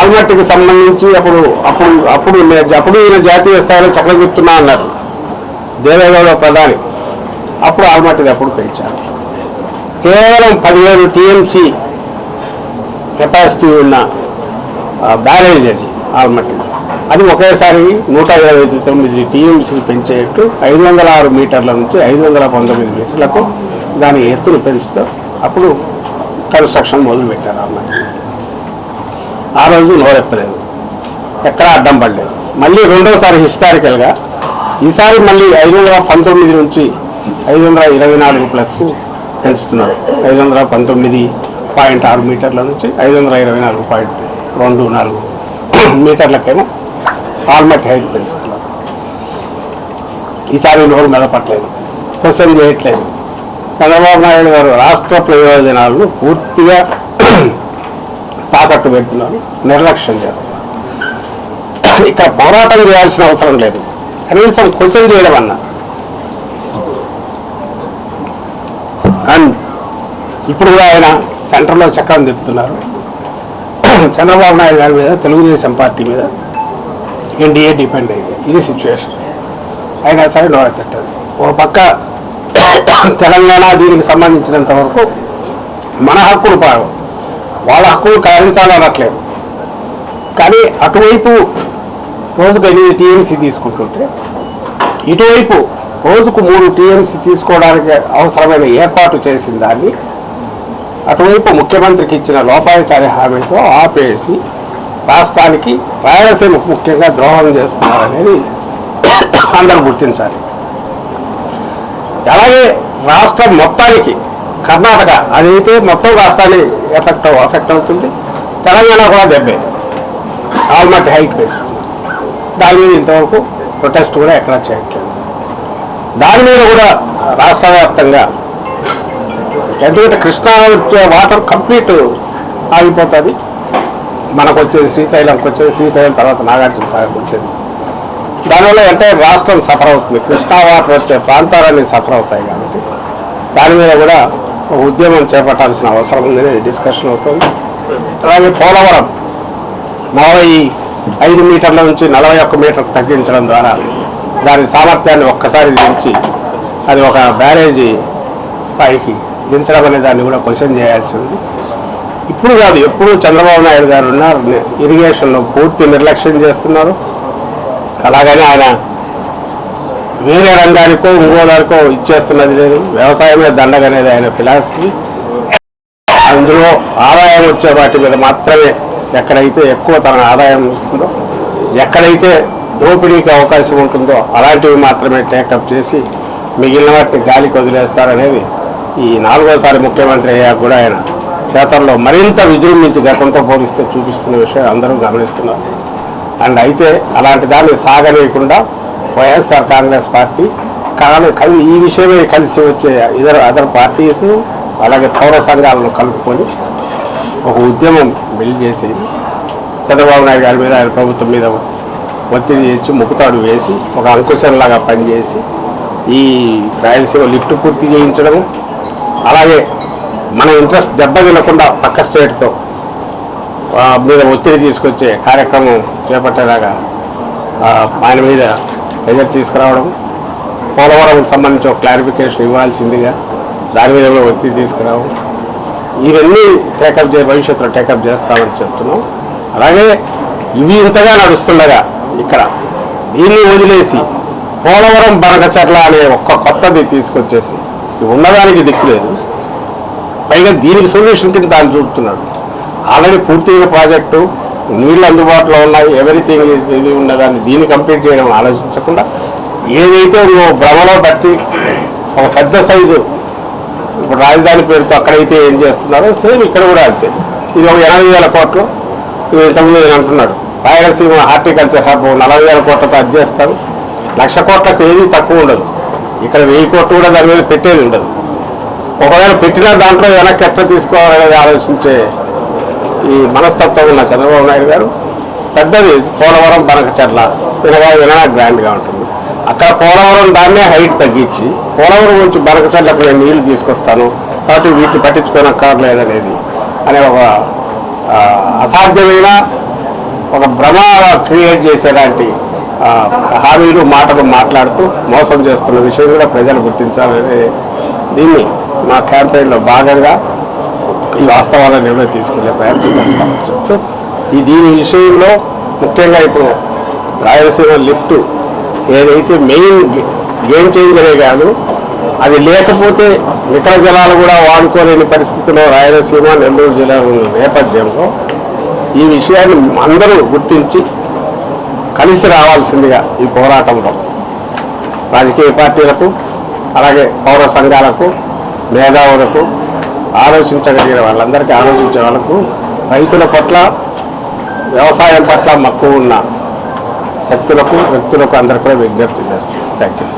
ఆల్మట్టికి సంబంధించి అప్పుడు ఈయన జాతీయ స్థాయిలో చక్కగా చెప్తున్నా అన్నారు దేవేగౌడ ప్రధాని. అప్పుడు ఆల్మట్టిది అప్పుడు పెంచారు. కేవలం 17 టీఎంసీ కెపాసిటీ ఉన్న బ్యారేజ్ అది ఆల్మట్టి. అది ఒకేసారి 129 టీఎంసీకి పెంచేట్టు 506 మీటర్ల నుంచి 519 మీటర్లకు దాని ఎత్తును పెంచుతూ అప్పుడు కన్స్ట్రక్షన్ మొదలుపెట్టారు ఆల్మట్టి. ఆ రోజు నోరెప్పలేదు, ఎక్కడా అడ్డం పడలేదు. మళ్ళీ రెండోసారి హిస్టారికల్గా ఈసారి మళ్ళీ 519 నుంచి 524 ప్లస్కు పెంచుతున్నారు. 519.6 మీటర్ల నుంచి 524.24 మీటర్లకేమో ఆల్మట్టి హైట్ పెంచుతున్నారు. ఈసారి నోరు మెదపట్లేదు, క్వశ్చన్ చేయట్లేదు. చంద్రబాబు నాయుడు గారు రాష్ట్ర ప్రయోజనాలను పూర్తిగా తాకట్టు పెడుతున్నారు, నిర్లక్ష్యం చేస్తున్నారు. ఇక్కడ పోరాటం చేయాల్సిన అవసరం లేదు, కనీసం క్వశ్చన్ చేయడం అన్నా. అండ్ ఇప్పుడు కూడా ఆయన సెంటర్లో చక్రం తిప్పుతున్నారు. చంద్రబాబు నాయుడు గారి మీద, తెలుగుదేశం పార్టీ మీద ఎన్డీఏ డిపెండ్ అయింది. ఇది సిచ్యువేషన్. అయినా సరే నోరెత్తట్లేదు. ఒక పక్క తెలంగాణ దీనికి సంబంధించినంత వరకు మన హక్కులు పాడు, వాళ్ళ హక్కులు కారించాలనట్లేదు. కానీ అటువైపు రోజుకు 8 టీఎంసీ తీసుకుంటుంటే ఇటువైపు రోజుకు 3 టీఎంసీ తీసుకోవడానికి అవసరమైన ఏర్పాటు చేసిన దాన్ని అటువైపు ముఖ్యమంత్రికి ఇచ్చిన లోపాయికారి హామీతో ఆపేసి రాష్ట్రానికి, రాయలసీమకు ముఖ్యంగా ద్రోహం చేస్తున్నారనేది అందరూ గుర్తించాలి. అలాగే రాష్ట్రం మొత్తానికి కర్ణాటక అదైతే మొత్తం రాష్ట్రాన్ని ఎఫెక్ట్ అవుతుంది. తెలంగాణ కూడా దెబ్బే, ఆల్మట్టి హైట్ పెంచుతుంది. దాని మీద ఇంతవరకు ప్రొటెస్ట్ కూడా ఎక్కడా చేయట్లేదు. దాని మీద కూడా రాష్ట్ర వ్యాప్తంగా, ఎందుకంటే కృష్ణా వచ్చే వాటర్ కంప్లీట్ ఆగిపోతుంది. మనకు వచ్చేది శ్రీశైలంకి వచ్చేది, శ్రీశైలం తర్వాత నాగార్జున సాగర్కి వచ్చేది. దానివల్ల అంటే రాష్ట్రం సఫర్ అవుతుంది, కృష్ణా వాటర్ వచ్చే ప్రాంతాలన్నీ సఫర్ అవుతాయి. కాబట్టి దాని మీద కూడా ఒక ఉద్యమం చేపట్టాల్సిన అవసరం ఉందని డిస్కషన్ అవుతుంది. అలాగే పోలవరం 45 మీటర్ల నుంచి 41 మీటర్లకు తగ్గించడం ద్వారా దాని సామర్థ్యాన్ని ఒక్కసారి దించి అది ఒక బ్యారేజీ స్థాయికి దించడం అనే దాన్ని కూడా క్వశ్చన్ చేయాల్సి ఉంది. ఇప్పుడు కాదు, ఎప్పుడు చంద్రబాబు నాయుడు గారు ఉన్నారు ఇరిగేషన్లో పూర్తి నిర్లక్ష్యం చేస్తున్నారు. అలాగని ఆయన వేరే రంగానికో ఇంకోదానికో ఇచ్చేస్తున్నది లేదు. వ్యవసాయమే దండగనేది ఆయన ఫిలాసఫీ. అందులో ఆదాయం వచ్చే వాటి మీద మాత్రమే, ఎక్కడైతే ఎక్కువ తన ఆదాయం వస్తుందో, ఎక్కడైతే దోపిడీకి అవకాశం ఉంటుందో అలాంటివి మాత్రమే టేకప్ చేసి మిగిలిన వాటిని గాలికి వదిలేస్తారనేది ఈ 4వసారి ముఖ్యమంత్రి అయ్యాక కూడా ఆయన చేతల్లో మరింత విజృంభించి గతంతో పోలిస్తే చూపిస్తున్న విషయం అందరూ గమనిస్తున్నారు. అండ్ అయితే అలాంటి దాన్ని సాగనీయకుండా వైఎస్ఆర్ కాంగ్రెస్ పార్టీ ఈ విషయమే కలిసి వచ్చే అదర్ పార్టీస్ అలాగే పౌర సంఘాలను కలుపుకొని ఒక ఉద్యమం బిల్డ్ చేసి చంద్రబాబు నాయుడు గారి మీద, ఆయన ప్రభుత్వం మీద ఒత్తిడి చేసి ముక్కుతాడు వేసి ఒక అంకుశంలాగా పనిచేసి ఈ రాయలసీమ లిఫ్ట్ పూర్తి చేయించడము, అలాగే మన ఇంట్రెస్ట్ దెబ్బతినకుండా పక్క స్టేట్తో మీద ఒత్తిడి తీసుకొచ్చే కార్యక్రమం చేపట్టేలాగా ఆయన మీద ప్రెజర్ తీసుకురావడం, పోలవరం సంబంధించి ఒక క్లారిఫికేషన్ ఇవ్వాల్సిందిగా దాని మీద కూడా ఒత్తిడి తీసుకురావడం, ఇవన్నీ భవిష్యత్తులో టేకప్ చేస్తామని చెప్తున్నాం. అలాగే ఇవి ఇంతగా నడుస్తుండగా ఇక్కడ దీన్ని వదిలేసి పోలవరం బనకచర్ల అనే ఒక్క కొత్తది తీసుకొచ్చేసి ఉన్నదానికి దిక్కులేదు, పైగా దీనికి సొల్యూషన్ కింద దాన్ని చూపుతున్నాడు. ఆల్రెడీ పూర్తిగా ప్రాజెక్టు, నీళ్ళు అందుబాటులో ఉన్నాయి, ఎవరిథింగ్ ఇది ఉన్నదాన్ని దీన్ని కంప్లీట్ చేయడం ఆలోచించకుండా ఏదైతే భ్రమలో బట్టి ఒక పెద్ద సైజు ఇప్పుడు రాజధాని పేరుతో అక్కడైతే ఏం చేస్తున్నారో సేమ్ ఇక్కడ కూడా అంతే. ఇది ఒక 80,000 కోట్లు. ఇది ఇంతకుముందు నేను అంటున్నాడు రాయలసీమ హార్టికల్చర్ హబ్ 40,000 కోట్లతో అది చేస్తారు. 1,00,000 కోట్లకు ఏది తక్కువ ఉండదు. ఇక్కడ 1000 కోట్లు కూడా దాని మీద పెట్టేది ఉండదు. ఒకవేళ పెట్టిన దాంట్లో వెనక్కి ఎట్లా తీసుకోవాలనేది ఆలోచించే ఈ మనస్తత్వం ఉన్న చంద్రబాబు నాయుడు గారు పెద్దది పోలవరం బనకచర్ల వినగా గ్రాండ్గా ఉంటుంది. అక్కడ పోలవరం దాన్నే హైట్ తగ్గించి పోలవరం నుంచి బనకచర్లకు నేను నీళ్లు తీసుకొస్తాను కాబట్టి వీటిని పట్టించుకోనక్కర్లేదనేది అనే ఒక అసాధ్యమైన ఒక భ్రమ క్రియేట్ చేసేలాంటి హామీలు మాటలు మాట్లాడుతూ మోసం చేస్తున్న విషయం కూడా ప్రజలు గుర్తించాలని దీన్ని మా క్యాంపెయిన్లో భాగంగా ఈ వాస్తవాలను ఎవరో తీసుకెళ్లే ప్రయత్నం చేస్తామని చెప్తూ దీని విషయంలో ముఖ్యంగా ఇప్పుడు రాయలసీమ లిఫ్ట్ ఏదైతే మెయిన్ గేమ్ చేంజరే కాదు, అది లేకపోతే ఇతర జలాలు కూడా వాడుకోలేని పరిస్థితిలో రాయలసీమ నెల్లూరు జిల్లా ఉన్న నేపథ్యంలో ఈ విషయాన్ని అందరూ గుర్తించి కలిసి రావాల్సిందిగా ఈ పోరాటంలో రాజకీయ పార్టీలకు అలాగే పౌర సంఘాలకు మేధావులకు ఆలోచించగలిగిన వాళ్ళందరికీ ఆలోచించే వాళ్ళకు రైతుల పట్ల వ్యవసాయం పట్ల మక్కువ ఉన్న శక్తులకు వ్యక్తులకు అందరికీ కూడా విజ్ఞప్తి చేస్తాం. Thank you.